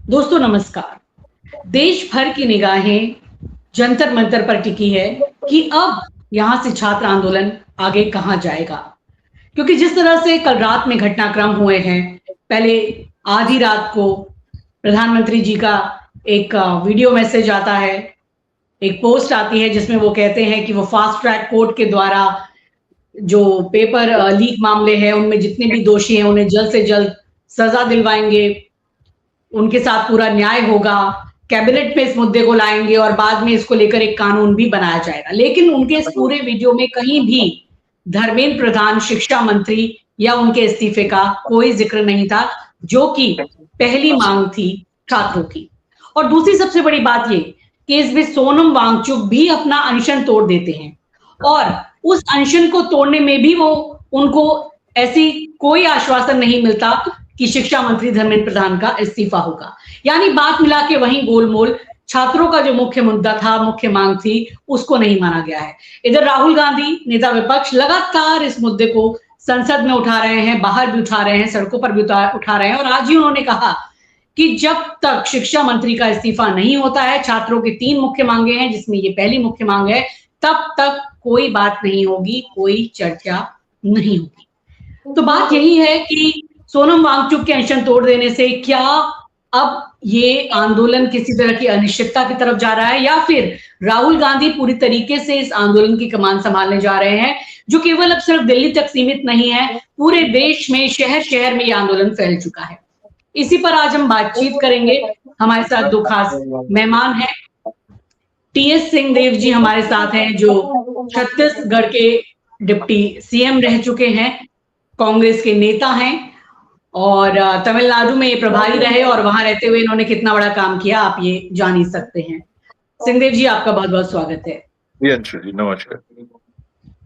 दोस्तों नमस्कार। देश भर की निगाहें जंतर मंतर पर टिकी है कि अब यहां से छात्र आंदोलन आगे कहां जाएगा, क्योंकि जिस तरह से कल रात में घटनाक्रम हुए हैं, पहले आधी रात को प्रधानमंत्री जी का एक वीडियो मैसेज आता है, एक पोस्ट आती है जिसमें वो कहते हैं कि वो फास्ट ट्रैक कोर्ट के द्वारा जो पेपर लीक मामले हैं उनमें जितने भी दोषी हैं उन्हें जल्द से जल्द सजा दिलवाएंगे, उनके साथ पूरा न्याय होगा, कैबिनेट में इस मुद्दे को लाएंगे और बाद में इसको लेकर एक कानून भी बनाया जाएगा। लेकिन उनके इस पूरे वीडियो में कहीं भी धर्मेंद्र प्रधान शिक्षा मंत्री या उनके इस्तीफे का कोई जिक्र नहीं था, जो कि पहली मांग थी छात्रों की। और दूसरी सबसे बड़ी बात ये कि इसमें सोनम वांगचुक भी अपना अनशन तोड़ देते हैं और उस अनशन को तोड़ने में भी वो उनको ऐसी कोई आश्वासन नहीं मिलता कि शिक्षा मंत्री धर्मेंद्र प्रधान का इस्तीफा होगा। यानी बात मिला के वहीं गोलमोल छात्रों का जो मुख्य मुद्दा था, मुख्य मांग थी, उसको नहीं माना गया है। इधर राहुल गांधी नेता विपक्ष लगातार इस मुद्दे को संसद में उठा रहे हैं, बाहर भी उठा रहे हैं, सड़कों पर भी उठा रहे हैं और आज ही उन्होंने कहा कि जब तक शिक्षा मंत्री का इस्तीफा नहीं होता है, छात्रों की 3 मुख्य मांगे हैं जिसमें ये पहली मुख्य मांग है, तब तक कोई बात नहीं होगी, कोई चर्चा नहीं होगी। तो बात यही है कि सोनम वांगचुक के अनशन तोड़ देने से क्या अब ये आंदोलन किसी तरह की अनिश्चितता की तरफ जा रहा है या फिर राहुल गांधी पूरी तरीके से इस आंदोलन की कमान संभालने जा रहे हैं, जो केवल अब सिर्फ दिल्ली तक सीमित नहीं है, पूरे देश में शहर शहर में ये आंदोलन फैल चुका है। इसी पर आज हम बातचीत करेंगे। हमारे साथ 2 खास मेहमान हैं। टीएस सिंहदेव जी हमारे साथ हैं, जो छत्तीसगढ़ के डिप्टी सीएम रह चुके हैं, कांग्रेस के नेता हैं और तमिलनाडु में ये प्रभारी रहे और वहां रहते हुए इन्होंने कितना बड़ा काम किया आप ये जान ही सकते हैं। सिंहदेव जी आपका बहुत बहुत स्वागत है। जी नमस्कार।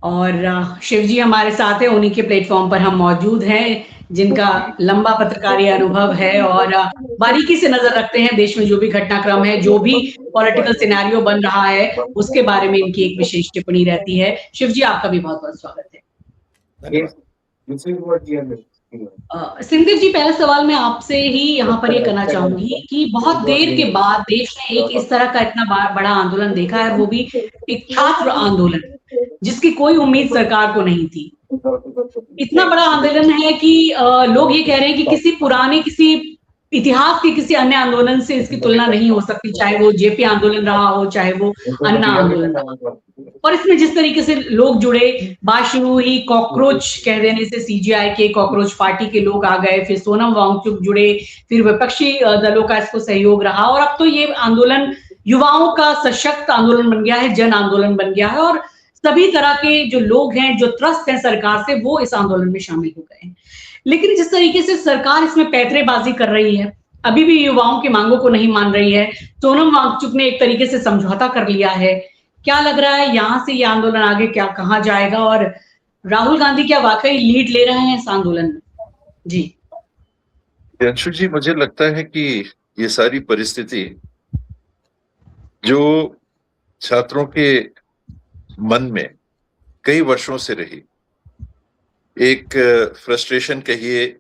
और शिव जी हमारे साथ है, उन्हीं के प्लेटफॉर्म पर हम मौजूद हैं, जिनका लंबा पत्रकारी अनुभव है और बारीकी से नजर रखते हैं देश में जो भी घटनाक्रम है, जो भी पॉलिटिकल सिनेरियो बन रहा है, उसके बारे में इनकी एक विशेष टिप्पणी रहती है। शिव जी आपका भी बहुत बहुत स्वागत है। सिंहदेव जी, पहला सवाल मैं आपसे ही यहाँ पर ये करना चाहूंगी कि बहुत देर के बाद देश ने एक इस तरह का इतना बड़ा आंदोलन देखा है, वो भी एक छात्र आंदोलन, जिसकी कोई उम्मीद सरकार को नहीं थी। इतना बड़ा आंदोलन है कि लोग ये कह रहे हैं कि किसी पुराने, किसी इतिहास के किसी अन्य आंदोलन से इसकी तुलना नहीं हो सकती, चाहे वो जेपी आंदोलन रहा हो, चाहे वो अन्ना आंदोलन रहा हो। और इसमें जिस तरीके से लोग जुड़े, बात शुरू हुई कॉकरोच कह देने से, सीजेआई के कॉकरोच पार्टी के लोग आ गए, फिर सोनम वांगचुक जुड़े, फिर विपक्षी दलों का इसको सहयोग रहा और अब तो ये आंदोलन युवाओं का सशक्त आंदोलन बन गया है, जन आंदोलन बन गया है और सभी तरह के जो लोग हैं, जो त्रस्त हैं सरकार से, वो इस आंदोलन में शामिल हो गए हैं। लेकिन जिस तरीके से सरकार इसमें पैंतरेबाजी कर रही है, अभी भी युवाओं की मांगों को नहीं मान रही है, सोनम वांगचुक ने एक तरीके से समझौता कर लिया है, क्या लग रहा है यहाँ से ये आंदोलन आगे क्या कहाँ जाएगा और राहुल गांधी क्या वाकई लीड ले रहे हैं इस आंदोलन में? जी अंशु जी, मुझे लगता है कि ये सारी परिस्थिति जो छात्रों के मन में कई वर्षों से रही, एक फ्रस्ट्रेशन कहिए,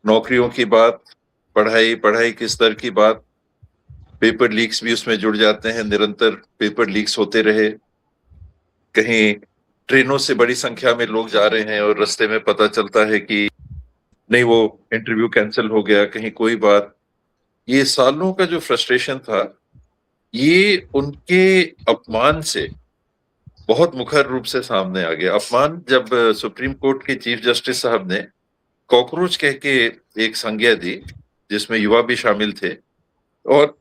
नौकरियों की बात, पढ़ाई के स्तर की बात, पेपर लीक्स भी उसमें जुड़ जाते हैं, निरंतर पेपर लीक्स होते रहे, कहीं ट्रेनों से बड़ी संख्या में लोग जा रहे हैं और रास्ते में पता चलता है कि नहीं, वो इंटरव्यू कैंसिल हो गया, कहीं कोई बात। ये सालों का जो फ्रस्ट्रेशन था, ये उनके अपमान से बहुत मुखर रूप से सामने आ गया। अपमान जब सुप्रीम कोर्ट के चीफ जस्टिस साहब ने कॉकरोच कह के एक संज्ञा दी, जिसमें युवा भी शामिल थे, और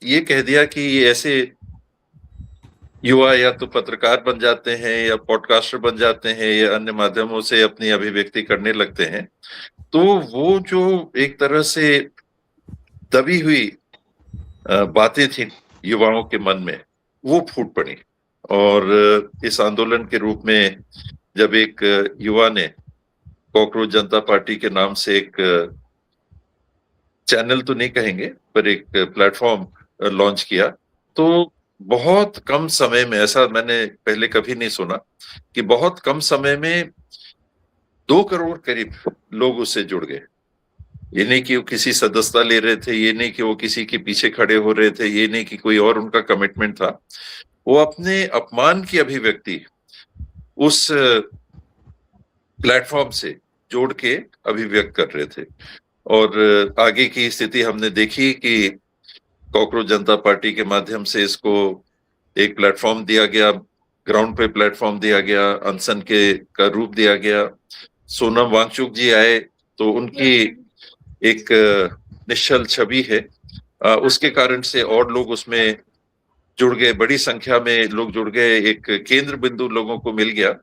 ये कह दिया कि ये ऐसे युवा या तो पत्रकार बन जाते हैं या पॉडकास्टर बन जाते हैं या अन्य माध्यमों से अपनी अभिव्यक्ति करने लगते हैं, तो वो जो एक तरह से दबी हुई बातें थी युवाओं के मन में, वो फूट पड़ी। और इस आंदोलन के रूप में जब एक युवा ने कॉकरोच जनता पार्टी के नाम से एक चैनल तो नहीं कहेंगे पर एक प्लेटफॉर्म लॉन्च किया, तो बहुत कम समय में, ऐसा मैंने पहले कभी नहीं सुना कि बहुत कम समय में 2 करोड़ करीब लोग उससे जुड़ गए। ये नहीं कि वो किसी सदस्यता ले रहे थे, ये नहीं कि वो किसी के पीछे खड़े हो रहे थे, ये नहीं कि कोई और उनका कमिटमेंट था। वो अपने अपमान की अभिव्यक्ति उस प्लेटफॉर्म से जोड़ के अभिव्यक्त कर रहे थे। और आगे की स्थिति हमने देखी कि कॉकरोच जनता पार्टी के माध्यम से इसको एक प्लेटफॉर्म दिया गया, ग्राउंड पे प्लेटफॉर्म दिया गया, अनशन के का रूप दिया गया। सोनम वांगचुक जी आए तो उनकी एक निश्चल छवि है, उसके कारण से और लोग उसमें जुड़ गए, बड़ी संख्या में लोग जुड़ गए, एक केंद्र बिंदु लोगों को मिल गया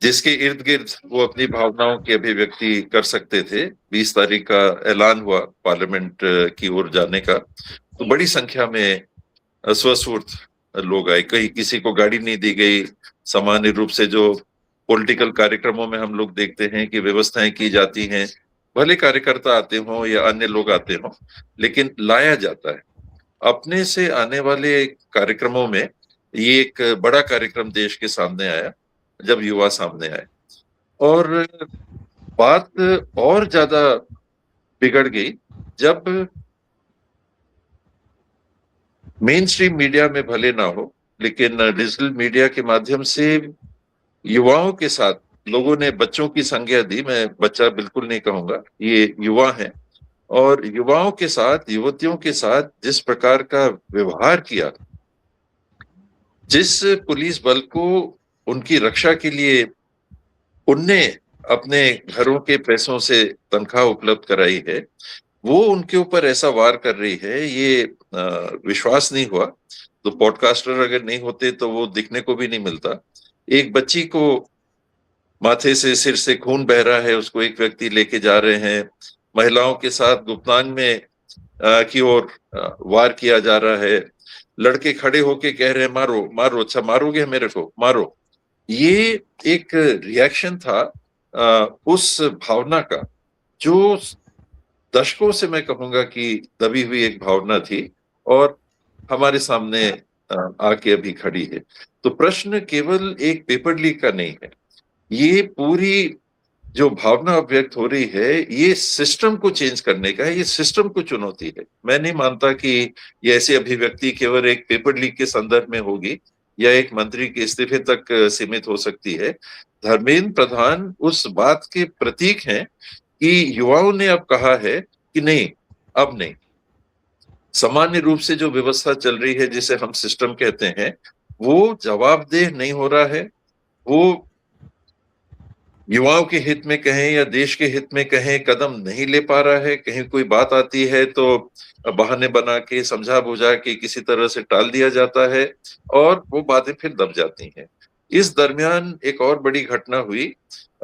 जिसके इर्द गिर्द वो अपनी भावनाओं की अभिव्यक्ति कर सकते थे। 20 तारीख का ऐलान हुआ पार्लियामेंट की ओर जाने का, तो बड़ी संख्या में स्वस्फूर्त लोग आए। कहीं किसी को गाड़ी नहीं दी गई। सामान्य रूप से जो पॉलिटिकल कार्यक्रमों में हम लोग देखते हैं कि व्यवस्थाएं की जाती हैं, भले कार्यकर्ता आते हों या अन्य लोग आते हों, लेकिन लाया जाता है। अपने से आने वाले कार्यक्रमों में ये एक बड़ा कार्यक्रम देश के सामने आया जब युवा सामने आए, और बात और ज्यादा बिगड़ गई जब मेन स्ट्रीम मीडिया में भले ना हो, लेकिन डिजिटल मीडिया के माध्यम से युवाओं के साथ लोगों ने बच्चों की संज्ञा दी। मैं बच्चा बिल्कुल नहीं कहूंगा, ये युवा हैं, और युवाओं के साथ, युवतियों के साथ जिस प्रकार का व्यवहार किया, जिस पुलिस बल को उनकी रक्षा के लिए उनने अपने घरों के पैसों से तनख्वाह उपलब्ध कराई है, वो उनके ऊपर ऐसा वार कर रही है, ये विश्वास नहीं हुआ। तो पॉडकास्टर अगर नहीं होते तो वो दिखने को भी नहीं मिलता। एक बच्ची को माथे से, सिर से खून बह रहा है, उसको एक व्यक्ति लेके जा रहे हैं। महिलाओं के साथ गुप्तांग में की ओर वार किया जा रहा है। लड़के खड़े होके कह रहे हैं मारो मारो, अच्छा मारोगे मेरे को, मारो। ये एक रिएक्शन था उस भावना का, जो दशकों से मैं कहूंगा कि दबी हुई एक भावना थी और हमारे सामने आके अभी खड़ी है। तो प्रश्न केवल एक पेपर लीक का नहीं है, ये पूरी जो भावना व्यक्त हो रही है, ये सिस्टम को चेंज करने का है, ये सिस्टम को चुनौती है। मैं नहीं मानता कि ये ऐसी अभिव्यक्ति केवल एक पेपर लीक के संदर्भ में होगी या एक मंत्री के इस्तीफे तक सीमित हो सकती है। धर्मेंद्र प्रधान उस बात के प्रतीक हैं कि युवाओं ने अब कहा है कि नहीं, अब नहीं। सामान्य रूप से जो व्यवस्था चल रही है, जिसे हम सिस्टम कहते हैं, वो जवाबदेह नहीं हो रहा है। वो युवाओं के हित में कहें या देश के हित में कहें, कदम नहीं ले पा रहा है। कहीं कोई बात आती है तो बहाने बना के, समझा बुझा के किसी तरह से टाल दिया जाता है और वो बातें फिर दब जाती हैं। इस दरमियान एक और बड़ी घटना हुई,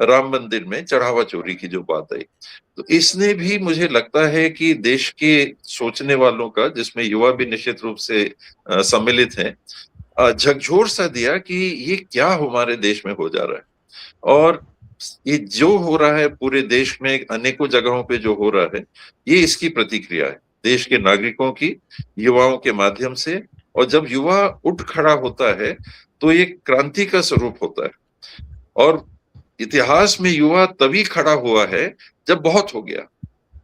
राम मंदिर में चढ़ावा चोरी की जो बात आई, तो इसने भी मुझे लगता है कि देश के सोचने वालों का, जिसमें युवा भी निश्चित रूप से सम्मिलित हैं, झकझोर सा दिया कि ये क्या हमारे देश में हो जा रहा है। और ये जो हो रहा है पूरे देश में, अनेकों जगहों पे जो हो रहा है, ये इसकी प्रतिक्रिया है देश के नागरिकों की, युवाओं के माध्यम से। और जब युवा उठ खड़ा होता है तो ये क्रांति का स्वरूप होता है। और इतिहास में युवा तभी खड़ा हुआ है जब बहुत हो गया,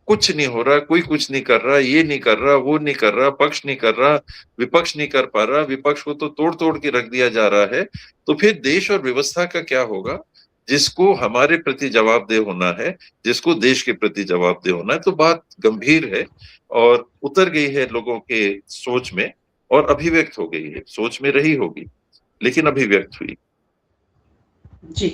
कुछ नहीं हो रहा, कोई कुछ नहीं कर रहा, ये नहीं कर रहा, वो नहीं कर रहा, पक्ष नहीं कर रहा, विपक्ष नहीं कर पा रहा, विपक्ष को तो तोड़ तोड़ के रख दिया जा रहा है। तो फिर देश और व्यवस्था का क्या होगा, जिसको हमारे प्रति जवाबदेह होना है, जिसको देश के प्रति जवाबदेह होना है। तो बात गंभीर है और उतर गई है लोगों के सोच में और अभिव्यक्त हो गई है। सोच में रही होगी लेकिन अभिव्यक्त हुई। जी।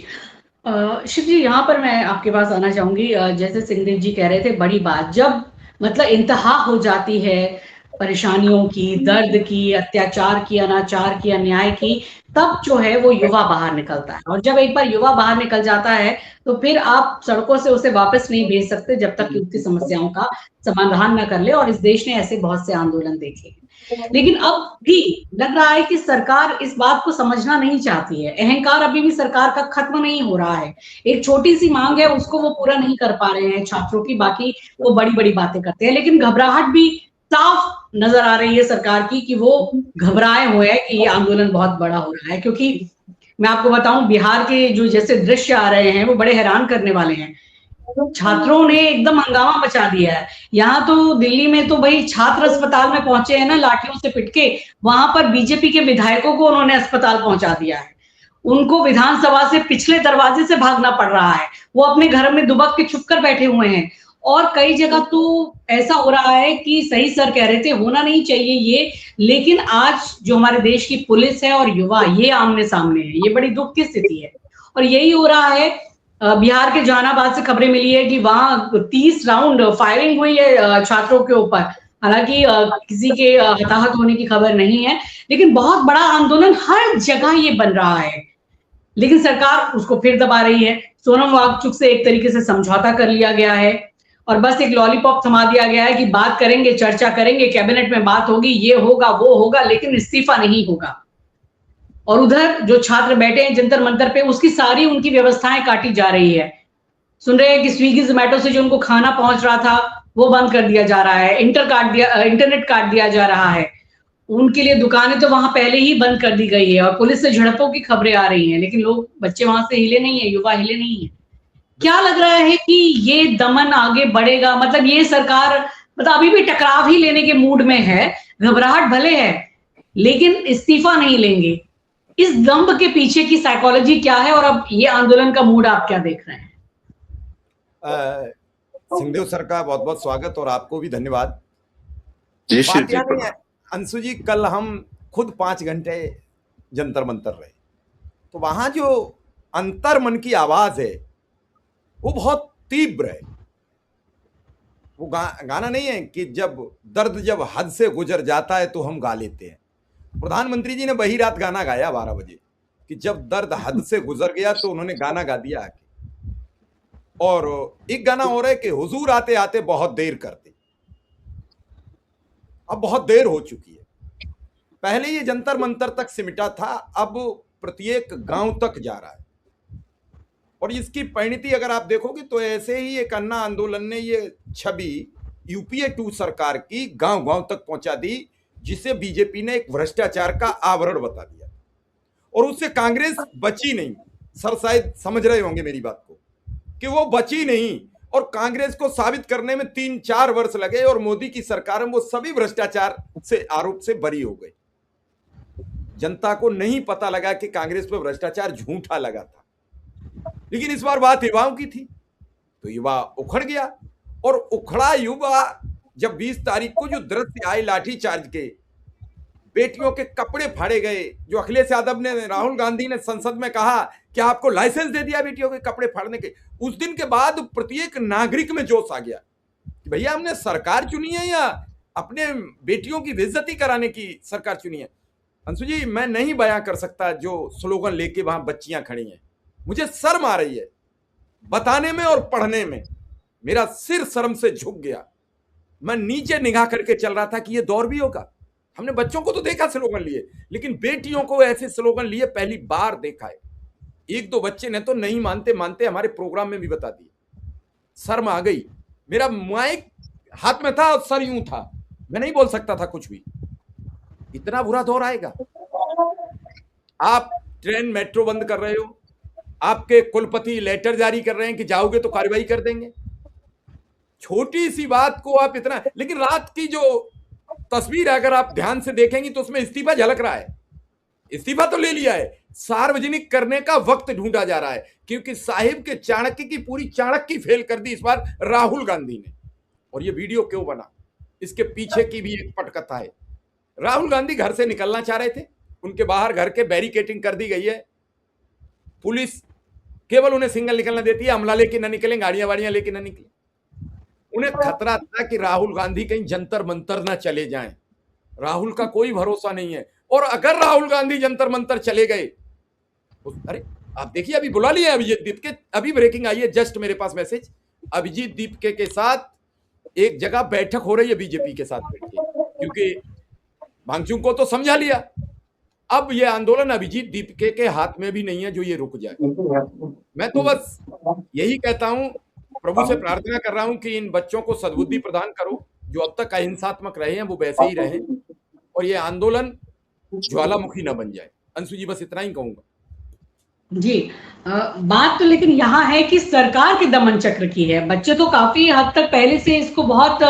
शिव जी, यहाँ पर मैं आपके पास आना चाहूंगी। जैसे सिंहदेव जी कह रहे थे, बड़ी बात जब मतलब इंतहा हो जाती है परेशानियों की, दर्द की, अत्याचार की, अनाचार की, अन्याय की, तब जो है वो युवा बाहर निकलता है। और जब एक बार युवा बाहर निकल जाता है तो फिर आप सड़कों से उसे वापस नहीं भेज सकते जब तक कि उसकी समस्याओं का समाधान न कर ले। और इस देश ने ऐसे बहुत से आंदोलन देखे हैं। लेकिन अब भी लग रहा है कि सरकार इस बात को समझना नहीं चाहती है। अहंकार अभी भी सरकार का खत्म नहीं हो रहा है। एक छोटी सी मांग है, उसको वो पूरा नहीं कर पा रहे हैं छात्रों की, बाकी वो बड़ी बड़ी बातें करते हैं। लेकिन घबराहट भी साफ नजर आ रही है सरकार की कि वो घबराए हुए हैं कि ये आंदोलन बहुत बड़ा हो रहा है। क्योंकि मैं आपको बताऊं, बिहार के जो जैसे दृश्य आ रहे हैं वो बड़े हैरान करने वाले हैं। छात्रों ने एकदम हंगामा मचा दिया है। यहाँ तो दिल्ली में तो भाई छात्र अस्पताल में पहुंचे हैं ना, लाठियों से पिट के। वहां पर बीजेपी के विधायकों को उन्होंने अस्पताल पहुंचा दिया है। उनको विधानसभा से पिछले दरवाजे से भागना पड़ रहा है। वो अपने घर में दुबक के छुप कर बैठे हुए हैं। और कई जगह तो ऐसा हो रहा है कि सही सर कह रहे थे, होना नहीं चाहिए ये, लेकिन आज जो हमारे देश की पुलिस है और युवा, ये आमने सामने है। ये बड़ी दुख की स्थिति है और यही हो रहा है। बिहार के जहानाबाद से खबरें मिली है कि वहां 30 राउंड फायरिंग हुई है छात्रों के ऊपर। हालांकि किसी के हताहत होने की खबर नहीं है, लेकिन बहुत बड़ा आंदोलन हर जगह ये बन रहा है। लेकिन सरकार उसको फिर दबा रही है। सोनम वांगचुक से एक तरीके से समझौता कर लिया गया है और बस एक लॉलीपॉप थमा दिया गया है कि बात करेंगे, चर्चा करेंगे, कैबिनेट में बात होगी, ये होगा वो होगा, लेकिन इस्तीफा नहीं होगा। और उधर जो छात्र बैठे हैं जंतर मंतर पे, उसकी सारी उनकी व्यवस्थाएं काटी जा रही है। सुन रहे हैं कि स्विगी जोमेटो से जो उनको खाना पहुंच रहा था वो बंद कर दिया जा रहा है, इंटरनेट काट दिया जा रहा है। उनके लिए दुकानें तो वहां पहले ही बंद कर दी गई है और पुलिस से झड़पों की खबरें आ रही हैं, लेकिन लोग, बच्चे वहां से हिले नहीं है, युवा हिले नहीं है। क्या लग रहा है कि ये दमन आगे बढ़ेगा? मतलब ये सरकार मतलब अभी भी टकराव ही लेने के मूड में है, घबराहट भले है, लेकिन इस्तीफा नहीं लेंगे। इस दंभ के पीछे की साइकोलॉजी क्या है और अब ये आंदोलन का मूड आप क्या देख रहे हैं? सिंहदेव सर का बहुत बहुत स्वागत और आपको भी धन्यवाद। बात यह नहीं है अंशु जी, कल हम खुद 5 घंटे जंतर मंतर रहे, तो वहां जो अंतर मन की आवाज है वो बहुत तीव्र है। वो गाना नहीं है कि जब दर्द जब हद से गुजर जाता है तो हम गा लेते हैं। प्रधानमंत्री जी ने वही रात गाना गाया 12 बजे कि जब दर्द हद से गुजर गया, तो उन्होंने गाना गा दिया आके। और एक गाना और है कि हुजूर आते आते बहुत देर करते। अब बहुत देर हो चुकी है। पहले ये जंतर मंतर तक सिमटा था, अब प्रत्येक गांव तक जा रहा है। और इसकी परिणति अगर आप देखोगे तो ऐसे ही एक अन्ना आंदोलन ने ये छवि यूपीए 2 सरकार की गांव गांव तक पहुंचा दी, जिसे बीजेपी ने एक भ्रष्टाचार का आवरण बता दिया। और उससे कांग्रेस बची नहीं। सर शायद समझ रहे होंगे मेरी बात को कि वो बची नहीं, और कांग्रेस को साबित करने में 3-4 वर्ष लगे और मोदी की सरकार में वो सभी भ्रष्टाचार से आरोप से बरी हो गई। जनता को नहीं पता लगा कि कांग्रेस पर भ्रष्टाचार झूठा लगा था। लेकिन इस बार बात युवाओं की थी, तो युवा उखड़ गया। और उखड़ा युवा जब 20 तारीख को जो दृश्य आए लाठीचार्ज के, बेटियों के कपड़े फाड़े गए, जो अखिलेश यादव ने, राहुल गांधी ने संसद में कहा कि आपको लाइसेंस दे दिया बेटियों के कपड़े फाड़ने के, उस दिन के बाद प्रत्येक नागरिक में जोश आ गया कि भैया हमने सरकार चुनी है या अपने बेटियों की बेइज्जती कराने की सरकार चुनी है। अंशु जी, मैं नहीं बयां कर सकता जो स्लोगन लेके वहां बच्चियां खड़ी हैं। मुझे शर्म आ रही है बताने में और पढ़ने में। मेरा सिर शर्म से झुक गया। मैं नीचे निगाह करके चल रहा था कि यह दौर भी होगा। हमने बच्चों को तो देखा स्लोगन लिए, लेकिन बेटियों को ऐसे स्लोगन लिए पहली बार देखा है। 1-2 बच्चे ने तो नहीं मानते मानते हमारे प्रोग्राम में भी बता दिए। शर्म आ गई। मेरा माइक हाथ में था और सर यूं था, मैं नहीं बोल सकता था कुछ भी। इतना बुरा दौर आएगा। आप ट्रेन मेट्रो बंद कर रहे हो, आपके कुलपति लेटर जारी कर रहे हैं कि जाओगे तो कार्रवाई कर देंगे। छोटी सी बात को आप इतना, लेकिन रात की जो तस्वीर है अगर आप ध्यान से देखेंगी तो उसमें इस्तीफा झलक रहा है। इस्तीफा तो ले लिया है, सार्वजनिक करने का वक्त ढूंढा जा रहा है, क्योंकि साहिब के चाणक्य की पूरी चाणक्य फेल कर दी इस बार राहुल गांधी ने। और ये वीडियो क्यों बना, इसके पीछे की भी एक पटकथा है। राहुल गांधी घर से निकलना चाह रहे थे, उनके बाहर घर के बैरिकेटिंग कर दी गई है। पुलिस केवल उन्हें सिंगल निकलना देती है, अमला लेके ना निकलें, गाड़ियां वाड़ियां लेके ना निकलें। उन्हें खतरा था कि राहुल गांधी कहीं जंतर मंतर ना चले जाएं। राहुल का कोई भरोसा नहीं है। और अगर राहुल गांधी जंतर मंतर चले गए, अरे आप देखिए अभी बुला लिया अभिजीत दीपके, अभी ब्रेकिंग आई है जस्ट मेरे पास मैसेज, अभिजीत दीपके के साथ एक जगह बैठक हो रही है बीजेपी के साथ बैठे, क्योंकि वांगचुक को तो समझा लिया। अब यह आंदोलन अभिजीत दीपके के हाथ में भी नहीं है जो ये रुक जाए। मैं तो बस यही कहता हूं, प्रभु से प्रार्थना कर रहा हूं कि इन बच्चों को सद्बुद्धि प्रदान करो, जो अब तक अहिंसात्मक रहे हैं वो वैसे ही रहें, और ये आंदोलन ज्वालामुखी ना बन जाए। अंशु जी, बस इतना ही कहूंगा। जी। बात तो लेकिन यहाँ है कि सरकार के दमन चक्र की है। बच्चे तो काफ़ी हद तक पहले से इसको बहुत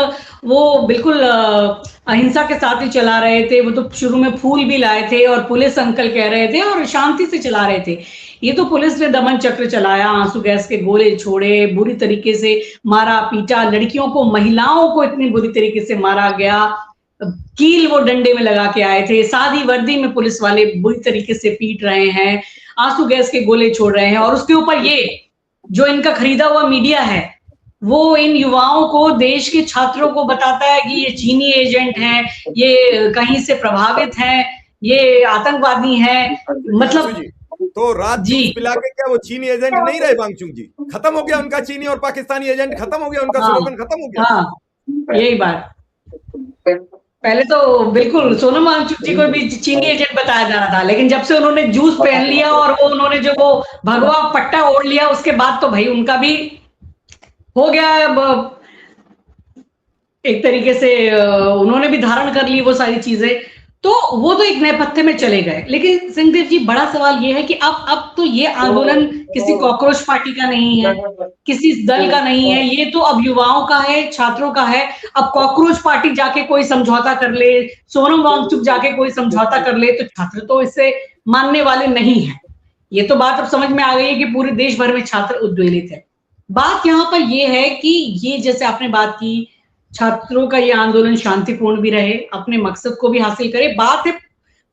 वो बिल्कुल अहिंसा के साथ ही चला रहे थे। वो तो शुरू में फूल भी लाए थे और पुलिस अंकल कह रहे थे और शांति से चला रहे थे। ये तो पुलिस ने दमन चक्र चलाया, आंसू गैस के गोले छोड़े, बुरी तरीके से मारा-पीटा, लड़कियों को, महिलाओं को इतनी बुरी तरीके से मारा गया। कील वो डंडे में लगा के आए थे, सादी वर्दी में पुलिस वाले बुरी तरीके से पीट रहे हैं, आंसू गैस के गोले छोड़ रहे हैं और उसके ऊपर ये जो इनका खरीदा हुआ मीडिया है, वो इन युवाओं को, देश के छात्रों को बताता है कि ये चीनी एजेंट हैं, ये कहीं से प्रभावित हैं, ये आतंकवादी हैं। मतलब जी, तो रात जी। जूस पिला के क्या वो चीनी एजेंट नहीं रहे वांगचुक जी? खत्म हो गया उनका चीनी और पाकिस्तानी एजेंट, खत्म हो गया उनका हाँ, स्लोगन, खत्म हो गया। हाँ, यही बात। पहले तो बिल्कुल सोनम वांगचुक जी को भी चीनी एजेंट बताया जा रहा था, लेकिन जब से उन्होंने जूस पहन लिया और वो उन्होंने जो वो भगवा पट्टा ओढ़ लिया, उसके बाद तो भाई उनका भी हो गया है अब एक तरीके से उन्होंने भी धारण कर ली वो सारी चीजें, तो वो तो एक नेपथ्य में चले गए। लेकिन सिंहदेव जी, बड़ा सवाल ये है कि अब तो ये आंदोलन किसी कॉकरोच पार्टी का नहीं है, किसी दल का नहीं है, ये तो अब युवाओं का है, छात्रों का है। अब कॉकरोच पार्टी जाके कोई समझौता कर ले, सोनम वांगचुक जाके कोई समझौता कर ले, तो छात्र तो इससे मानने वाले नहीं है। ये तो बात अब समझ में आ गई है कि पूरे देश भर में छात्र उद्वेलित है। बात यहाँ पर ये है कि ये जैसे आपने बात की, छात्रों का ये आंदोलन शांतिपूर्ण भी रहे, अपने मकसद को भी हासिल करे। बात है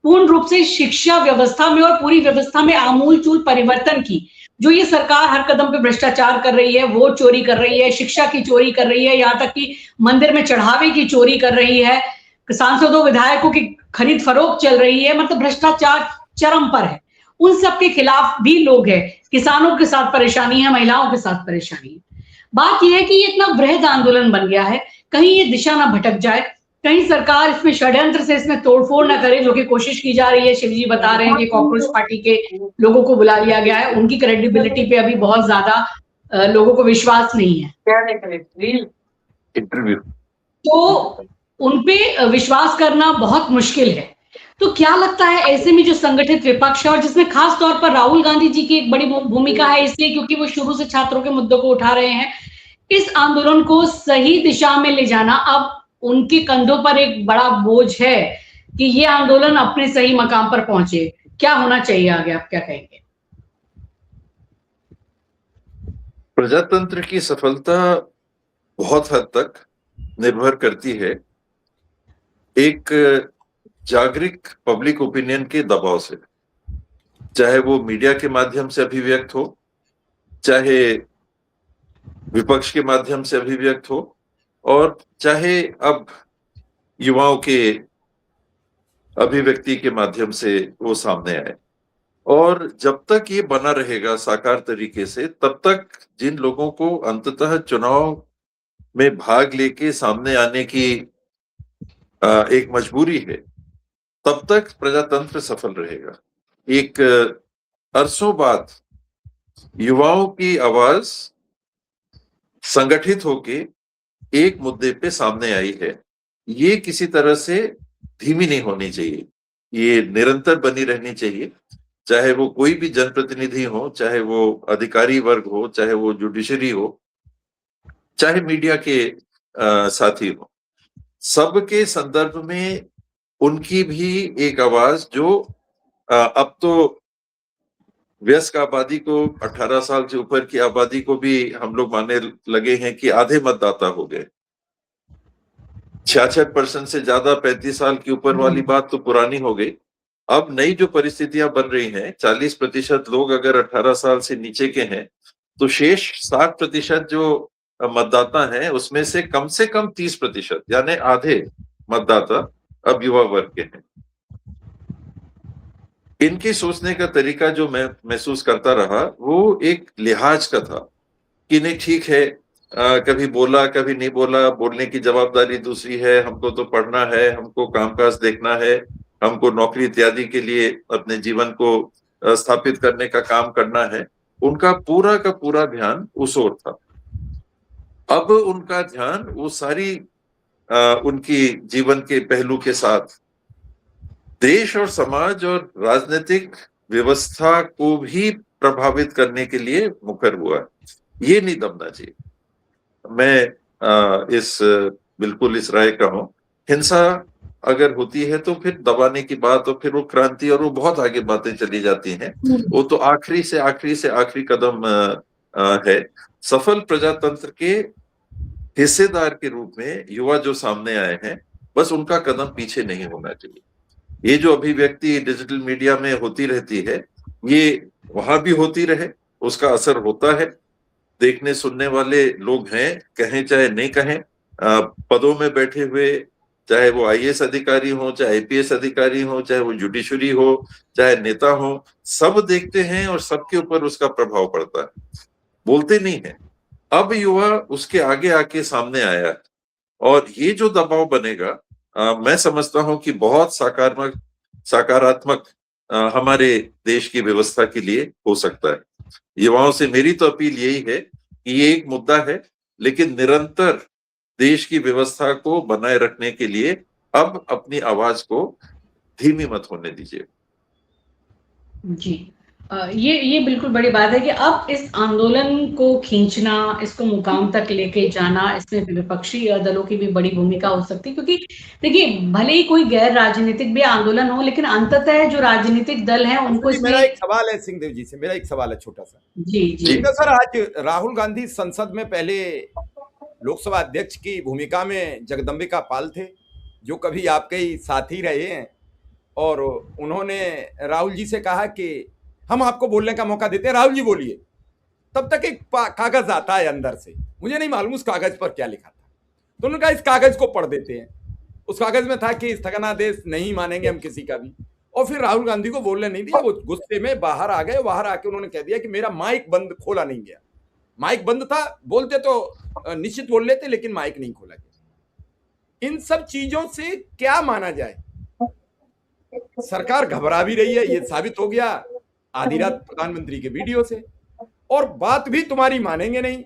पूर्ण रूप से शिक्षा व्यवस्था में और पूरी व्यवस्था में आमूल-चूल परिवर्तन की। जो ये सरकार हर कदम पे भ्रष्टाचार कर रही है, वोट चोरी कर रही है, शिक्षा की चोरी कर रही है, यहाँ तक कि मंदिर में चढ़ावे की चोरी कर रही है, सांसदों, विधायकों की खरीद फरोख्त चल रही है, मतलब भ्रष्टाचार चरम पर है। उन सब के खिलाफ भी लोग हैं, किसानों के साथ परेशानी है, महिलाओं के साथ परेशानी है। बात यह है कि ये इतना वृहद आंदोलन बन गया है, कहीं ये दिशा ना भटक जाए, कहीं सरकार इसमें षड्यंत्र से इसमें तोड़फोड़ ना करे, जो कि कोशिश की जा रही है। शिव जी बता रहे हैं कि कॉकरोच पार्टी के लोगों को बुला लिया गया है, उनकी क्रेडिबिलिटी पे अभी बहुत ज्यादा लोगों को विश्वास नहीं है। इंटरव्यू तो उनपे विश्वास करना बहुत मुश्किल है। तो क्या लगता है ऐसे में जो संगठित विपक्ष है और जिसमें खास तौर पर राहुल गांधी जी की एक बड़ी भूमिका है, इसलिए क्योंकि वो शुरू से छात्रों के मुद्दों को उठा रहे हैं, इस आंदोलन को सही दिशा में ले जाना अब उनके कंधों पर एक बड़ा बोझ है कि ये आंदोलन अपने सही मकाम पर पहुंचे। क्या होना चाहिए आगे, आप क्या कहेंगे? प्रजातंत्र की सफलता बहुत हद तक निर्भर करती है एक जागरूक पब्लिक ओपिनियन के दबाव से, चाहे वो मीडिया के माध्यम से अभिव्यक्त हो, चाहे विपक्ष के माध्यम से अभिव्यक्त हो, और चाहे अब युवाओं के अभिव्यक्ति के माध्यम से वो सामने आए। और जब तक ये बना रहेगा साकार तरीके से, तब तक जिन लोगों को अंततः चुनाव में भाग लेके सामने आने की एक मजबूरी है, तब तक प्रजातंत्र सफल रहेगा। एक अरसों बाद युवाओं की आवाज संगठित होके एक मुद्दे पे सामने आई है। ये किसी तरह से धीमी नहीं होनी चाहिए, ये निरंतर बनी रहनी चाहिए, चाहे वो कोई भी जनप्रतिनिधि हो, चाहे वो अधिकारी वर्ग हो, चाहे वो जुडिशरी हो, चाहे मीडिया के साथी हो। सबके संदर्भ में उनकी भी एक आवाज, जो अब तो वयस्क आबादी को, 18 साल से ऊपर की आबादी को भी हम लोग मानने लगे हैं कि आधे मतदाता हो गए। 66% से ज्यादा 35 साल के ऊपर वाली बात तो पुरानी हो गई। अब नई जो परिस्थितियां बन रही हैं, 40% लोग अगर 18 साल से नीचे के हैं, तो शेष 60% जो मतदाता हैं, उसमें से कम 30% यानी आधे मतदाता अब युवा वर्ग के हैं। इनके सोचने का तरीका जो मैं महसूस करता रहा, वो एक लिहाज का था कि नहीं ठीक है, कभी बोला कभी नहीं बोला, बोलने की जवाबदारी दूसरी है, हमको तो पढ़ना है, हमको कामकाज देखना है, हमको नौकरी इत्यादि के लिए अपने जीवन को स्थापित करने का काम करना है। उनका पूरा का पूरा ध्यान उस ओर था। अब उनका ध्यान वो सारी उनकी जीवन के पहलू के साथ देश और समाज और राजनीतिक व्यवस्था को भी प्रभावित करने के लिए मुखर हुआ है। ये नहीं दबना चाहिए। मैं बिल्कुल इस राय का हूं। हिंसा अगर होती है तो फिर दबाने की बात और फिर वो क्रांति और वो बहुत आगे बातें चली जाती हैं। वो तो आखिरी से आखिरी कदम है। सफल प्रजातंत्र के हिस्सेदार के रूप में युवा जो सामने आए हैं, बस उनका कदम पीछे नहीं होना चाहिए। ये जो अभिव्यक्ति डिजिटल मीडिया में होती रहती है, ये वहां भी होती रहे, उसका असर होता है। देखने सुनने वाले लोग हैं, कहें चाहे नहीं कहें, पदों में बैठे हुए, चाहे वो आईएएस अधिकारी हो, चाहे आईपीएस अधिकारी हो, चाहे वो जुडिशरी हो, चाहे नेता हो, सब देखते हैं और सबके ऊपर उसका प्रभाव पड़ता है। बोलते नहीं है। अब युवा उसके आगे आके सामने आया है और ये जो दबाव बनेगा, मैं समझता हूं कि बहुत सकारात्मक हमारे देश की व्यवस्था के लिए हो सकता है। युवाओं से मेरी तो अपील यही है कि ये एक मुद्दा है, लेकिन निरंतर देश की व्यवस्था को बनाए रखने के लिए अब अपनी आवाज को धीमी मत होने दीजिए। जी, ये बिल्कुल बड़ी बात है कि अब इस आंदोलन को खींचना, इसको मुकाम तक लेके जाना, इसमें विपक्षी दलों की भी बड़ी भूमिका हो सकती है, क्योंकि देखिए भले ही कोई गैर राजनीतिक भी आंदोलन हो, लेकिन अंततः जो राजनीतिक दल हैं उनको इसमें। मेरा एक सवाल है सिंहदेव जी से, मेरा एक सवाल है छोटा सा। जी जी सर, आज राहुल गांधी संसद में पहले लोकसभा अध्यक्ष की भूमिका में जगदम्बिका पाल थे, जो कभी आपके ही साथी रहे हैं, और उन्होंने राहुल जी से कहा कि हम आपको बोलने का मौका देते हैं, राहुल जी बोलिए। तब तक एक कागज आता है अंदर से, मुझे नहीं मालूम उस कागज पर क्या लिखा था, तो उन्होंने कहा इस कागज को पढ़ देते हैं। उस कागज में था कि स्थगनादेश नहीं मानेंगे हम किसी का भी, और फिर राहुल गांधी को बोलने नहीं दिया। वो गुस्से में बाहर आ गए। बाहर आके उन्होंने कह दिया कि मेरा माइक बंद खोला नहीं गया, माइक बंद था, बोलते तो निश्चित बोल लेते, लेकिन माइक नहीं खोला गया। इन सब चीजों से क्या माना जाए? सरकार घबरा भी रही है, ये साबित हो गया आधी रात प्रधानमंत्री के वीडियो से। और बात भी तुम्हारी मानेंगे नहीं,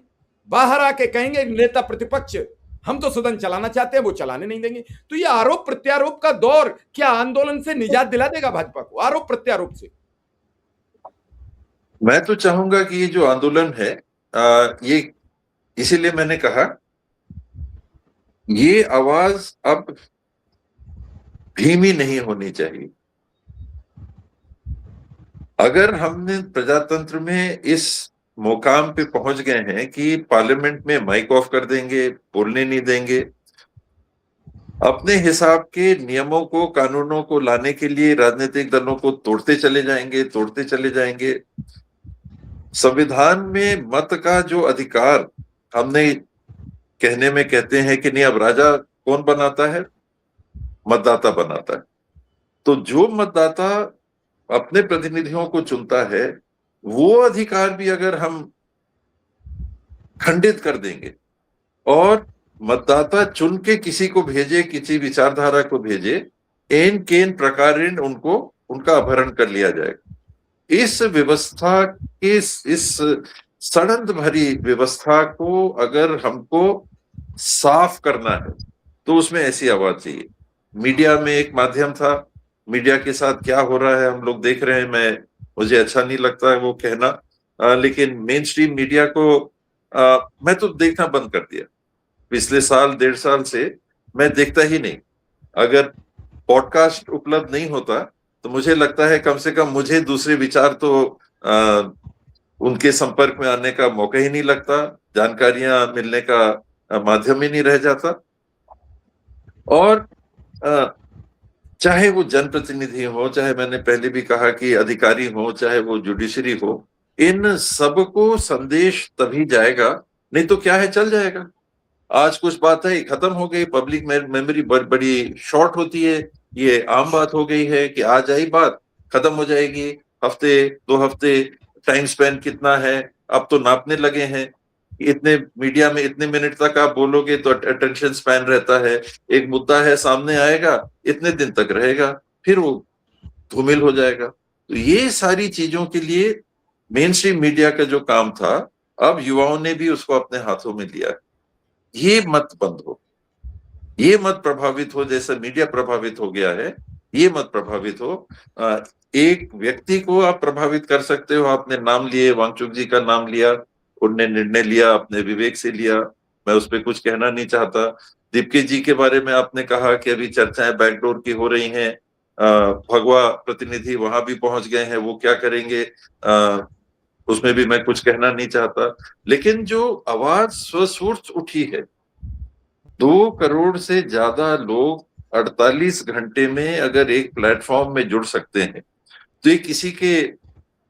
बाहर आके कहेंगे नेता प्रतिपक्ष हम तो सदन चलाना चाहते हैं, वो चलाने नहीं देंगे। तो ये आरोप प्रत्यारोप का दौर क्या आंदोलन से निजात दिला देगा भाजपा को, आरोप प्रत्यारोप से? मैं तो चाहूंगा कि ये जो आंदोलन है, ये इसीलिए मैंने कहा ये आवाज अब धीमी नहीं होनी चाहिए। अगर हमने प्रजातंत्र में इस मुकाम पे पहुंच गए हैं कि पार्लियामेंट में माइक ऑफ कर देंगे, बोलने नहीं देंगे, अपने हिसाब के नियमों को, कानूनों को लाने के लिए राजनीतिक दलों को तोड़ते चले जाएंगे। संविधान में मत का जो अधिकार हमने कहने में कहते हैं कि नहीं, अब राजा कौन बनाता है? मतदाता बनाता है। तो जो मतदाता अपने प्रतिनिधियों को चुनता है, वो अधिकार भी अगर हम खंडित कर देंगे और मतदाता चुन के किसी को भेजे, किसी विचारधारा को भेजे, एन केन प्रकारेण उनको उनका अपहरण कर लिया जाएगा। इस व्यवस्था के, इस षड्यंत्र भरी व्यवस्था को अगर हमको साफ करना है तो उसमें ऐसी आवाज चाहिए। मीडिया में एक माध्यम था, मीडिया के साथ क्या हो रहा है हम लोग देख रहे हैं। मुझे अच्छा नहीं लगता है वो कहना, लेकिन मेन स्ट्रीम मीडिया को मैं तो देखना बंद कर दिया। पिछले साल, 1.5 साल से मैं देखता ही नहीं। अगर पॉडकास्ट उपलब्ध नहीं होता तो मुझे लगता है कम से कम मुझे दूसरे विचार तो उनके संपर्क में आने का मौका ही नहीं लगता, जानकारियां मिलने का माध्यम ही नहीं रह जाता। और चाहे वो जनप्रतिनिधि हो, चाहे मैंने पहले भी कहा कि अधिकारी हो, चाहे वो जुडिशरी हो, इन सबको संदेश तभी जाएगा, नहीं तो क्या है, चल जाएगा। आज कुछ बात है खत्म हो गई, पब्लिक मेमोरी बड़ी शॉर्ट होती है। ये आम बात हो गई है कि आज आई बात खत्म हो जाएगी, हफ्ते 2 हफ्ते, टाइम स्पेन कितना है अब तो नापने लगे हैं। इतने मीडिया में इतने मिनट तक आप बोलोगे तो अटेंशन स्पैन रहता है। एक मुद्दा है सामने आएगा, इतने दिन तक रहेगा, फिर वो धूमिल हो जाएगा। तो ये सारी चीजों के लिए मेन स्ट्रीम मीडिया का जो काम था, अब युवाओं ने भी उसको अपने हाथों में लिया है। ये मत बंद हो, ये मत प्रभावित हो जैसा मीडिया प्रभावित हो गया है, ये मत प्रभावित हो। एक व्यक्ति को आप प्रभावित कर सकते हो, आपने नाम लिए, वांगचुक जी का नाम लिया, उनने निर्णय लिया, अपने विवेक से लिया, मैं उस पर कुछ कहना नहीं चाहता। दीप्ति जी के बारे में आपने कहा कि अभी चर्चाएं बैकडोर की हो रही हैं, भगवा प्रतिनिधि वहां भी पहुंच गए हैं, वो क्या करेंगे, उसमें भी मैं कुछ कहना नहीं चाहता। लेकिन जो आवाज स्वस्फूर्त उठी है, 2 करोड़ से ज्यादा लोग 48 घंटे में अगर एक प्लेटफॉर्म में जुड़ सकते हैं, तो ये किसी के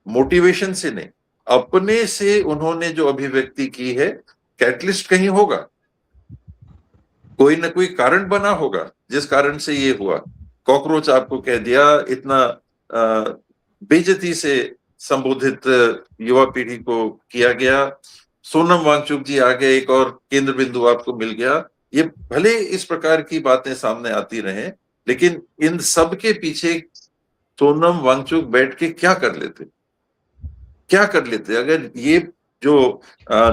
मोटिवेशन से नहीं, अपने से उन्होंने जो अभिव्यक्ति की है, कैटलिस्ट कहीं होगा, कोई ना कोई कारण बना होगा जिस कारण से ये हुआ। कॉकरोच आपको कह दिया, इतना बेइज्जती से संबोधित युवा पीढ़ी को किया गया, सोनम वांगचुक जी आ गए, एक और केंद्र बिंदु आपको मिल गया। ये भले इस प्रकार की बातें सामने आती रहें, लेकिन इन सब के पीछे सोनम वांगचुक बैठ के क्या कर लेते, क्या कर लेते? अगर ये जो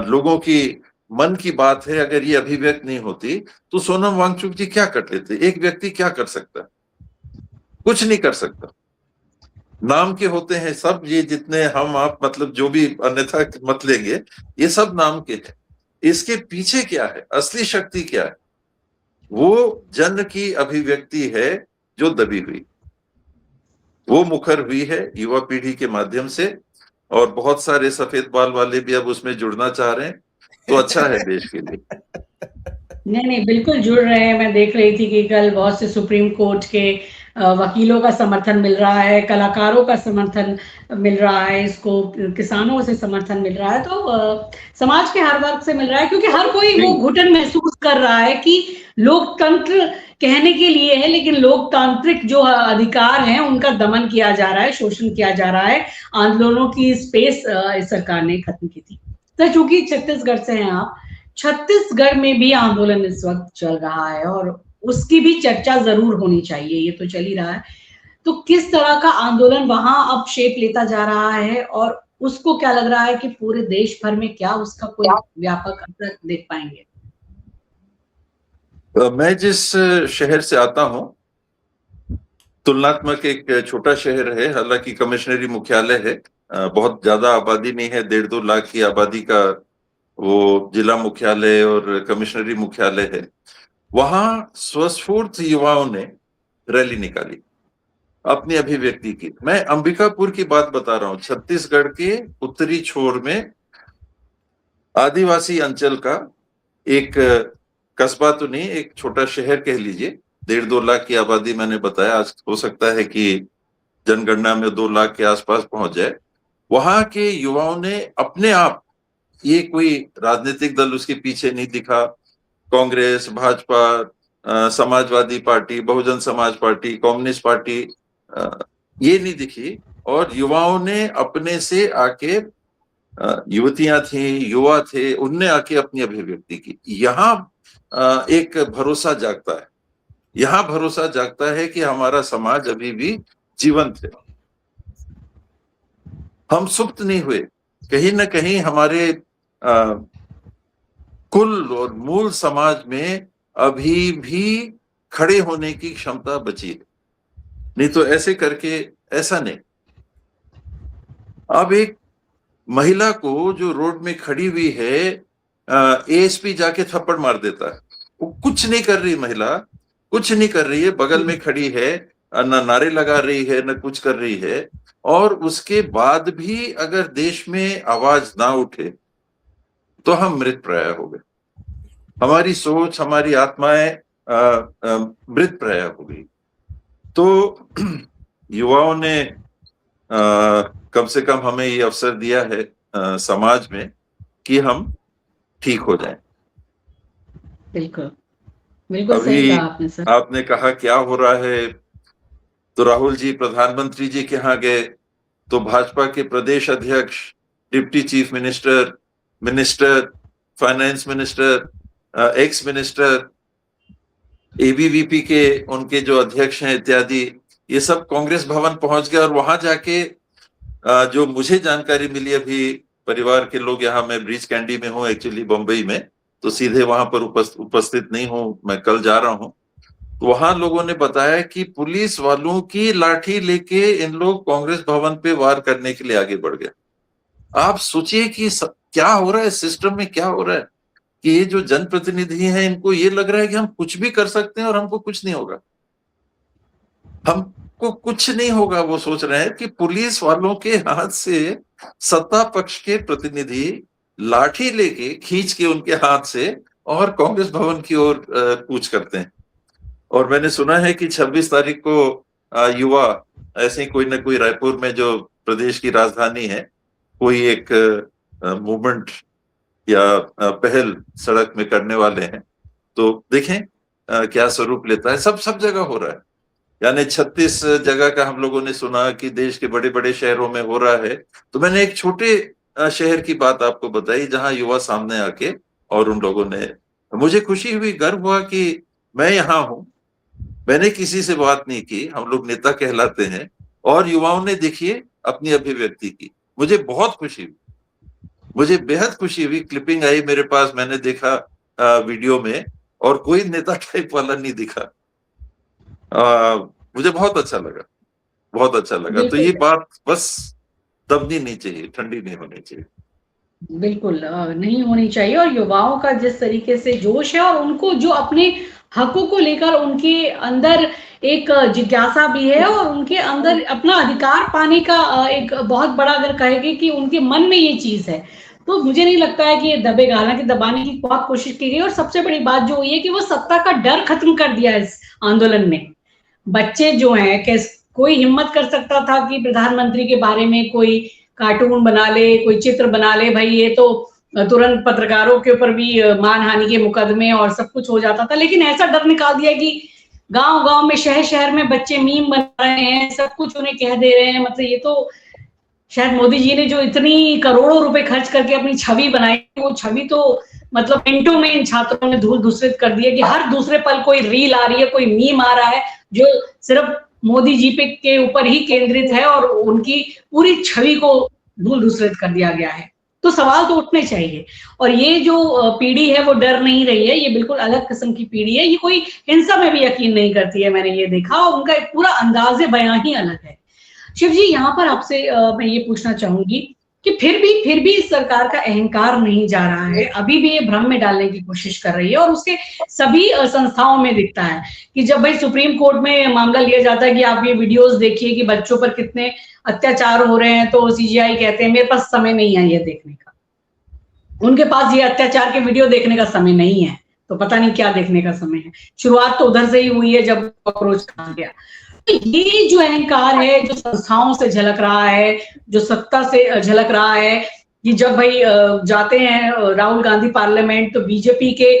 लोगों की मन की बात है, अगर ये अभिव्यक्त नहीं होती, तो सोनम वांगचुक जी क्या कर लेते? एक व्यक्ति क्या कर सकता है? कुछ नहीं कर सकता। नाम के होते हैं सब, ये जितने हम आप मतलब जो भी अन्यथा मत लेंगे, ये सब नाम के हैं। इसके पीछे क्या है, असली शक्ति क्या है? वो जन की अभिव्यक्ति है जो दबी हुई, वो मुखर हुई है युवा पीढ़ी के माध्यम से, और बहुत सारे सफेद बाल वाले भी अब उसमें जुड़ना चाह रहे हैं, तो अच्छा है देश के लिए। नहीं, बिल्कुल जुड़ रहे हैं। मैं देख रही थी कि कल बहुत से सुप्रीम कोर्ट के वकीलों का समर्थन मिल रहा है, कलाकारों का समर्थन मिल रहा है, इसको किसानों से समर्थन मिल रहा है, तो समाज के हर वर्ग से मिल रहा है, क्योंकि हर कोई वो घुटन महसूस कर रहा है कि लोकतंत्र कहने के लिए है, लेकिन लोकतांत्रिक जो अधिकार हैं उनका दमन किया जा रहा है, शोषण किया जा रहा है। आंदोलनों की स्पेस इस सरकार ने खत्म की थी। तो चूंकि छत्तीसगढ़ से हैं आप, छत्तीसगढ़ में भी आंदोलन इस वक्त चल रहा है और उसकी भी चर्चा जरूर होनी चाहिए, ये तो चल ही रहा है। तो किस तरह का आंदोलन वहां अब शेप लेता जा रहा है और उसको क्या लग रहा है कि पूरे देश भर में क्या उसका कोई व्यापक असर देख पाएंगे? मैं जिस शहर से आता हूं, तुलनात्मक एक छोटा शहर है, हालांकि कमिश्नरी मुख्यालय है, बहुत ज्यादा आबादी नहीं है, 1.5-2 लाख की आबादी का वो जिला मुख्यालय और कमिश्नरी मुख्यालय है। वहां स्वस्फूर्त युवाओं ने रैली निकाली, अपनी अभिव्यक्ति की। मैं अंबिकापुर की बात बता रहा हूं, छत्तीसगढ़ के उत्तरी छोर में आदिवासी अंचल का एक कस्बा तो नहीं, एक छोटा शहर कह लीजिए, 1.5-2 लाख की आबादी मैंने बताया, आज हो सकता है कि जनगणना में 2 लाख के आसपास पहुंच जाए। वहां के युवाओं ने अपने आप, ये कोई राजनीतिक दल उसके पीछे नहीं दिखा, Congress, Bhajpa, Samajwadi party, Bahujan Samaj party, communist party, ये नहीं दिखी, और युवाओं ने अपने से आके, युवतियां थी, युवा थे, उनने आके अपनी अभिव्यक्ति की। यहाँ एक भरोसा जागता है, यहाँ भरोसा जागता है कि हमारा समाज अभी भी जीवंत है, हम सुप्त नहीं हुए, कहीं ना कहीं हमारे कुल और मूल समाज में अभी भी खड़े होने की क्षमता बची है। नहीं तो ऐसे करके ऐसा नहीं। अब एक महिला को जो रोड में खड़ी हुई है, एएसपी जाके थप्पड़ मार देता है, वो कुछ नहीं कर रही, महिला कुछ नहीं कर रही है, बगल में खड़ी है, न नारे लगा रही है, न कुछ कर रही है, और उसके बाद भी अगर देश में आवाज ना उठे तो हम मृत प्राय हो गए, हमारी सोच, हमारी आत्माएं मृत प्राय हो गई। तो युवाओं ने कम से कम हमें ये अवसर दिया है समाज में कि हम ठीक हो जाएं। बिल्कुल बिल्कुल सही कहा आपने सर। आपने कहा क्या हो रहा है, तो राहुल जी प्रधानमंत्री जी के यहाँ गए, तो भाजपा के प्रदेश अध्यक्ष, deputy chief minister, minister, finance minister, ex minister, ABVP के उनके जो अध्यक्ष हैं इत्यादि, ये सब कांग्रेस भवन पहुंच गए, और वहां जाके जो मुझे जानकारी मिली, अभी परिवार के लोग यहाँ, मैं ब्रीच कैंडी में हूँ एक्चुअली, बम्बई में, तो सीधे वहां पर उपस्थित नहीं हूँ, मैं कल जा रहा हूँ, तो वहां लोगों ने बताया कि पुलिस वालों की लाठी लेके इन लोग कांग्रेस भवन पे वार करने के लिए आगे बढ़ गए। आप सोचिए कि क्या हो रहा है, सिस्टम में क्या हो रहा है कि ये जो जनप्रतिनिधि हैं इनको ये लग रहा है कि हम कुछ भी कर सकते हैं और हमको कुछ नहीं होगा, हमको कुछ नहीं होगा। वो सोच रहे हैं कि पुलिस वालों के हाथ से सत्ता पक्ष के प्रतिनिधि लाठी लेके खींच के उनके हाथ से और कांग्रेस भवन की ओर कूच करते हैं। और मैंने सुना है कि 26 तारीख को युवा ऐसे ही कोई ना कोई रायपुर में, जो प्रदेश की राजधानी है, कोई एक मूवमेंट या पहल सड़क में करने वाले हैं। तो देखें क्या स्वरूप लेता है। सब सब जगह हो रहा है, यानी 36 जगह का हम लोगों ने सुना कि देश के बड़े बड़े शहरों में हो रहा है। तो मैंने एक छोटे शहर की बात आपको बताई जहां युवा सामने आके, और उन लोगों ने, मुझे खुशी हुई, गर्व हुआ कि मैं यहाँ हूं, मैंने किसी से बात नहीं की, हम लोग नेता कहलाते हैं, और युवाओं ने देखिए अपनी अभिव्यक्ति की। मुझे बहुत खुशी हुई, मुझे बेहद खुशी हुई। क्लिपिंग आई मेरे पास, मैंने देखा वीडियो में, और कोई नेता टाइप वाला नहीं दिखा। मुझे बहुत अच्छा लगा, बहुत अच्छा लगा। तो बिल्कुल ये बात बस दबनी नहीं चाहिए, ठंडी नहीं होनी चाहिए। बिल्कुल नहीं होनी चाहिए। और युवाओं का जिस तरीके से जोश है और उनको जो अपने हकों को लेकर उनके अंदर एक जिज्ञासा भी है और उनके अंदर अपना अधिकार पाने का एक बहुत बड़ा, अगर कहेंगे कि उनके मन में ये चीज है, तो मुझे नहीं लगता है कि ये दबेगा। हालांकि दबाने की बहुत कोशिश की गई, और सबसे बड़ी बात जो हुई है कि वो सत्ता का डर खत्म कर दिया इस आंदोलन में। बच्चे जो हैं, कोई हिम्मत कर सकता था कि प्रधानमंत्री के बारे में कोई कार्टून बना ले, कोई चित्र बना ले, भाई ये तो तुरंत पत्रकारों के ऊपर भी मानहानि के मुकदमे और सब कुछ हो जाता था। लेकिन ऐसा डर निकाल दिया कि गांव गांव में, शहर शहर में बच्चे मीम बना रहे हैं, सब कुछ उन्हें कह दे रहे हैं। मतलब ये तो शायद मोदी जी ने जो इतनी करोड़ों रुपए खर्च करके अपनी छवि बनाई, वो छवि तो मतलब मिनटों में इन छात्रों ने धूल धूसरित कर दिया कि हर दूसरे पल कोई रील आ रही है, कोई मीम आ रहा है जो सिर्फ मोदी जी पे के ऊपर ही केंद्रित है, और उनकी पूरी छवि को धूल धूसरित कर दिया गया है। तो सवाल तो उठने चाहिए। और ये जो पीढ़ी है वो डर नहीं रही है, ये बिल्कुल अलग किस्म की पीढ़ी है। ये कोई हिंसा में भी यकीन नहीं करती है, मैंने ये देखा, और उनका एक पूरा अंदाजे बयां ही अलग है। शिव जी, यहाँ पर आपसे मैं ये पूछना चाहूंगी कि फिर भी इस सरकार का अहंकार नहीं जा रहा है, अभी भी ये भ्रम में डालने की कोशिश कर रही है, और उसके सभी संस्थाओं में दिखता है कि जब भाई सुप्रीम कोर्ट में मामला लिया जाता है कि आप ये वीडियोस देखिए कि बच्चों पर कितने अत्याचार हो रहे हैं, तो सीजीआई कहते हैं मेरे पास समय नहीं है ये देखने का। उनके पास ये अत्याचार के वीडियो देखने का समय नहीं है, तो पता नहीं क्या देखने का समय है। शुरुआत तो उधर से ही हुई है जब अप्रोच कहा गया। तो ये जो अहंकार है, जो संस्थाओं से झलक रहा है, जो सत्ता से झलक रहा है, कि जब भाई जाते हैं राहुल गांधी पार्लियामेंट, तो बीजेपी के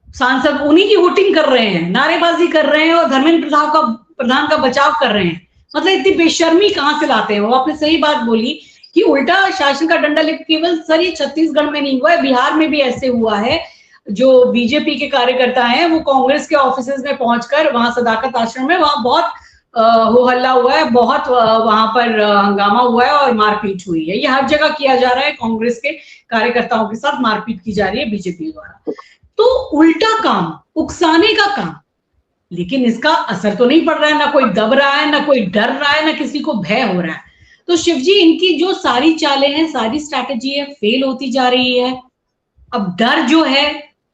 सांसद उन्हीं की वोटिंग कर रहे हैं, नारेबाजी कर रहे हैं, और धर्मेंद्र प्रधान का बचाव कर रहे हैं। मतलब इतनी बेशर्मी कहां से लाते हैं वो। आपने सही बात बोली कि उल्टा शासन का डंडा लेकर, केवल सर ये छत्तीसगढ़ में नहीं हुआ है, बिहार में भी ऐसे हुआ है। जो बीजेपी के कार्यकर्ता हैं वो कांग्रेस के ऑफिसेज में पहुंचकर, वहां सदाकत आश्रम में, वहां बहुत हो हल्ला हुआ है, बहुत वहां पर हंगामा हुआ है और मारपीट हुई है। ये हर जगह किया जा रहा है, कांग्रेस के कार्यकर्ताओं के साथ मारपीट की जा रही है बीजेपी द्वारा। तो उल्टा काम, उकसाने का काम, लेकिन इसका असर तो नहीं पड़ रहा है, ना कोई दब रहा है, ना कोई डर रहा है, ना किसी को भय हो रहा है। तो शिव जी, इनकी जो सारी चालें हैं, सारी स्ट्रैटेजी है, फेल होती जा रही है। अब डर जो है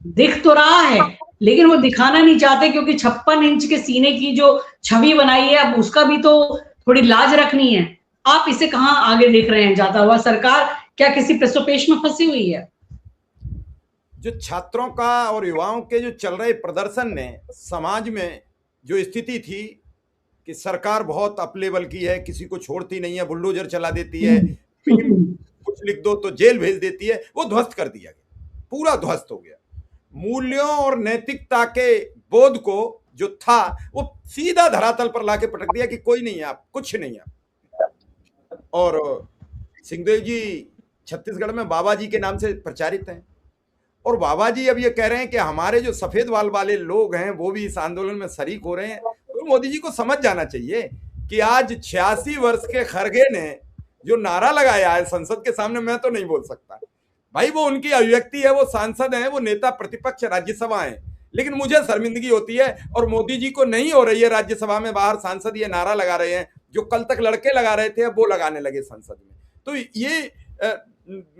दिख तो रहा है, लेकिन वो दिखाना नहीं चाहते, क्योंकि 56 इंच के सीने की जो छवि बनाई है, अब उसका भी तो थोड़ी लाज रखनी है। आप इसे कहां आगे देख रहे हैं जाता हुआ? सरकार क्या किसी प्रसोपेश में फंसी हुई है? जो छात्रों का और युवाओं के जो चल रहे प्रदर्शन ने समाज में जो स्थिति थी कि सरकार बहुत अप लेवल की है, किसी को छोड़ती नहीं है, बुलडोजर चला देती है, कुछ लिख दो तो जेल भेज देती है, वो ध्वस्त कर दिया गया, पूरा ध्वस्त हो गया। मूल्यों और नैतिकता के बोध को जो था वो सीधा धरातल पर लाके पटक दिया कि कोई नहीं है, आप कुछ नहीं है। और सिंहदेव जी छत्तीसगढ़ में बाबा जी के नाम से प्रचारित हैं, और बाबा जी अब ये कह रहे हैं कि हमारे जो सफेद बाल वाले लोग हैं वो भी इस आंदोलन में शरीक हो रहे हैं। तो मोदी जी को समझ जाना चाहिए कि आज 86 वर्ष के खरगे ने जो नारा लगाया है संसद के सामने, मैं तो नहीं बोल सकता भाई, वो उनकी अभिव्यक्ति है, वो सांसद हैं, वो नेता प्रतिपक्ष राज्यसभा है, लेकिन मुझे शर्मिंदगी होती है, और मोदी जी को नहीं हो रही है। राज्यसभा में बाहर सांसद ये नारा लगा रहे हैं, जो कल तक लड़के लगा रहे थे अब वो लगाने लगे संसद में। तो ये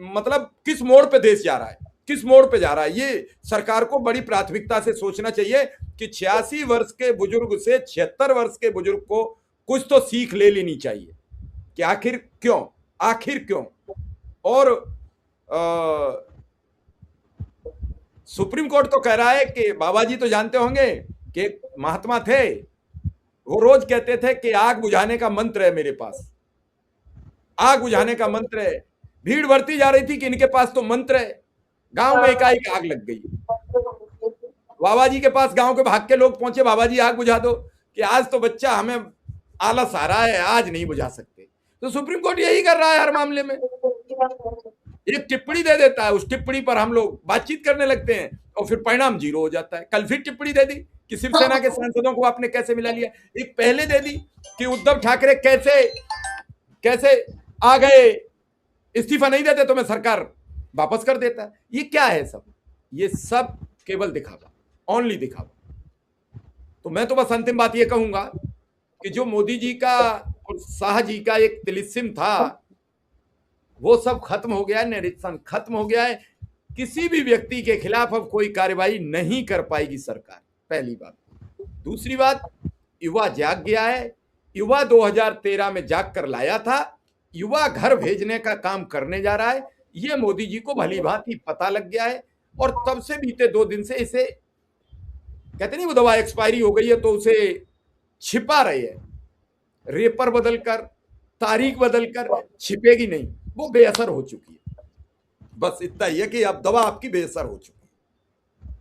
मतलब किस मोड़ पे देश जा रहा है, किस मोड़ पे जा रहा है, ये सरकार को बड़ी प्राथमिकता से सोचना चाहिए कि 86 वर्ष के बुजुर्ग से 76 वर्ष के बुजुर्ग को कुछ तो सीख ले लेनी चाहिए कि आखिर क्यों। और सुप्रीम कोर्ट तो कह रहा है कि बाबा जी तो जानते होंगे कि एक महात्मा थे, वो रोज कहते थे कि आग बुझाने का मंत्र है मेरे पास, आग बुझाने का मंत्र है। भीड़ बढ़ती जा रही थी कि इनके पास तो मंत्र है। गांव में एकाएक आग लग गई, बाबा जी के पास गांव के भाग के लोग पहुंचे, बाबा जी आग बुझा दो, कि आज तो बच्चा हमें आलस आ रहा है, आज नहीं बुझा सकते। तो सुप्रीम कोर्ट यही कर रहा है हर मामले में, एक टिप्पणी दे देता है, उस टिप्पणी पर हम लोग बातचीत करने लगते हैं और फिर परिणाम जीरो हो जाता है। कल फिर टिप्पणी दे दी कि शिवसेना के सांसदों को आपने कैसे मिला लिया, एक पहले दे दी कि उद्धव ठाकरे कैसे आ गए, इस्तीफा नहीं देते तो मैं सरकार वापस कर देता। ये क्या है सब, ये सब केवल दिखावा, ओनली दिखावा। तो मैं तो बस अंतिम बात ये कहूंगा कि जो मोदी जी का और शाह जी का एक तिलिस्म था, वो सब खत्म हो गया है, निरीक्षण खत्म हो गया है। किसी भी व्यक्ति के खिलाफ अब कोई कार्रवाई नहीं कर पाएगी सरकार, पहली बात। दूसरी बात, युवा जाग गया है, युवा 2013 में जाग कर लाया था, युवा घर भेजने का काम करने जा रहा है। ये मोदी जी को भली भांति पता लग गया है, और तब से बीते 2 दिन से इसे कहते नहीं वो दवा एक्सपायरी हो गई है तो उसे छिपा रहे हैं, रेपर बदलकर, तारीख बदलकर, छिपेगी नहीं, वो बेअसर हो चुकी है। बस इतना ही है कि अब दवा आपकी बेअसर हो चुकी है।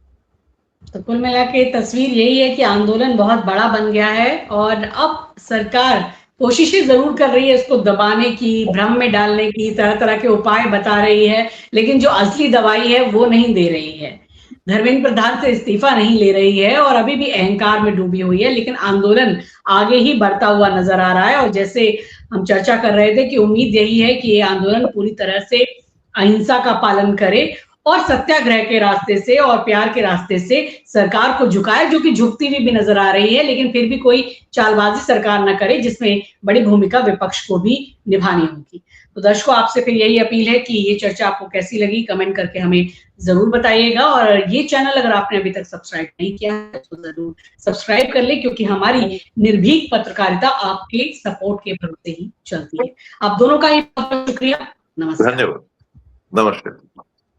तो कुल मिला के तस्वीर यही है कि आंदोलन बहुत बड़ा बन गया है और अब सरकार कोशिशें जरूर कर रही है इसको दबाने की, भ्रम में डालने की, तरह तरह के उपाय बता रही है, लेकिन जो असली दवाई है वो नहीं दे रही है। धर्मेंद्र प्रधान से इस्तीफा नहीं ले रही है और अभी भी अहंकार में डूबी हुई है, लेकिन आंदोलन आगे ही बढ़ता हुआ नजर आ रहा है। और जैसे हम चर्चा कर रहे थे कि उम्मीद यही है कि ये आंदोलन पूरी तरह से अहिंसा का पालन करे और सत्याग्रह के रास्ते से और प्यार के रास्ते से सरकार को झुकाए, जो कि झुकती हुई भी नजर आ रही है, लेकिन फिर भी कोई चालबाजी सरकार न करे जिसमें बड़ी भूमिका विपक्ष को भी निभानी होगी। तो दर्शकों, आपसे फिर यही अपील है कि ये चर्चा आपको कैसी लगी कमेंट करके हमें जरूर बताइएगा, और ये चैनल अगर आपने अभी तक सब्सक्राइब नहीं किया है तो जरूर सब्सक्राइब कर ले, क्योंकि हमारी निर्भीक पत्रकारिता आपके सपोर्ट के भरोसे ही चलती है। आप दोनों का ही बहुत शुक्रिया। नमस्कार। धन्यवाद। नमस्कार।